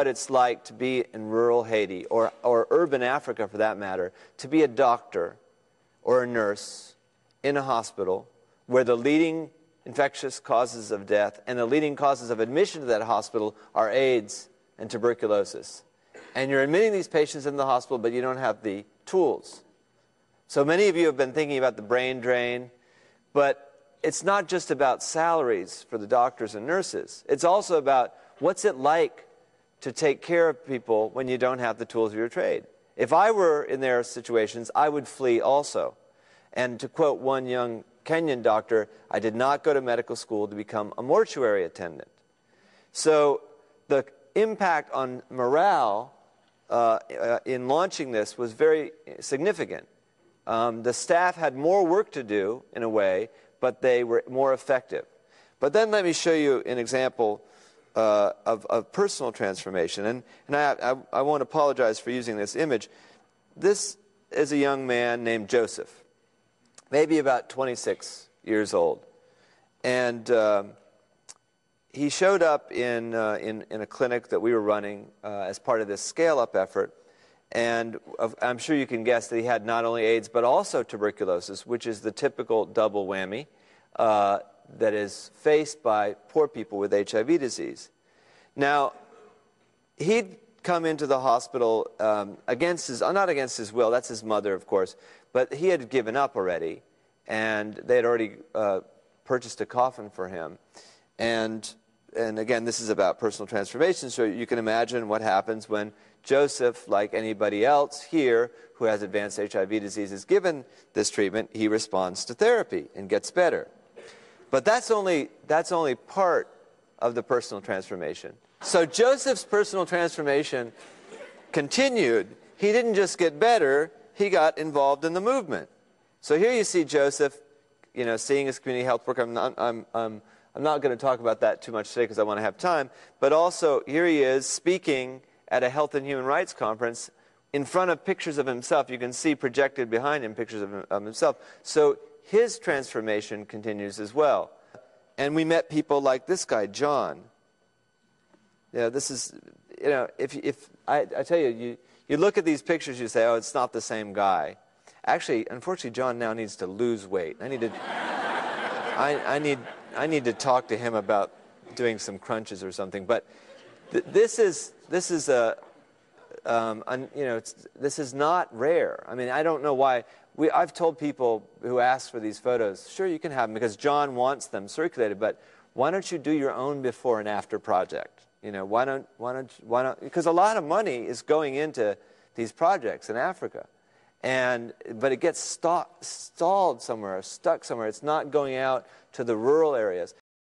what it's like to be in rural Haiti, or urban Africa for that matter, to be a doctor or a nurse in a hospital where the leading infectious causes of death and the leading causes of admission to that hospital are AIDS and tuberculosis. And you're admitting these patients in the hospital, but you don't have the tools. So many of you have been thinking about the brain drain, but it's not just about salaries for the doctors and nurses. It's also about what's it like to take care of people when you don't have the tools of your trade. If I were in their situations, I would flee also. And to quote one young Kenyan doctor, I did not go to medical school to become a mortuary attendant. So the impact on morale in launching this was very significant. The staff had more work to do, in a way, but they were more effective. But then let me show you an example of personal transformation. And I won't apologize for using this image. This is a young man named Joseph, maybe about 26 years old. And he showed up in a clinic that we were running as part of this scale-up effort. And I'm sure you can guess that he had not only AIDS, but also tuberculosis, which is the typical double whammy that is faced by poor people with HIV disease. Now, he'd come into the hospital against his, not against his will, that's his mother, of course, but he had given up already, and they had already purchased a coffin for him. And again, this is about personal transformation, so you can imagine what happens when Joseph, like anybody else here who has advanced HIV disease, is given this treatment. He responds to therapy and gets better. But that's only part of the personal transformation. So Joseph's personal transformation continued. He didn't just get better, he got involved in the movement. So here you see Joseph, seeing his community health work. I'm not going to talk about that too much today because I want to have time. But also, here he is speaking at a Health and Human Rights conference in front of pictures of himself. You can see projected behind him pictures of himself. So his transformation continues as well. And we met people like this guy, John. This is, if I tell you, you look at these pictures, you say, oh, it's not the same guy. Actually, unfortunately, John now needs to lose weight. I need to talk to him about doing some crunches or something. But this is not rare. I mean, I don't know why. I've told people who ask for these photos, sure, you can have them because John wants them circulated, but why don't you do your own before and after project? Why don't? Because a lot of money is going into these projects in Africa, but it gets stalled somewhere, stuck somewhere. It's not going out to the rural areas.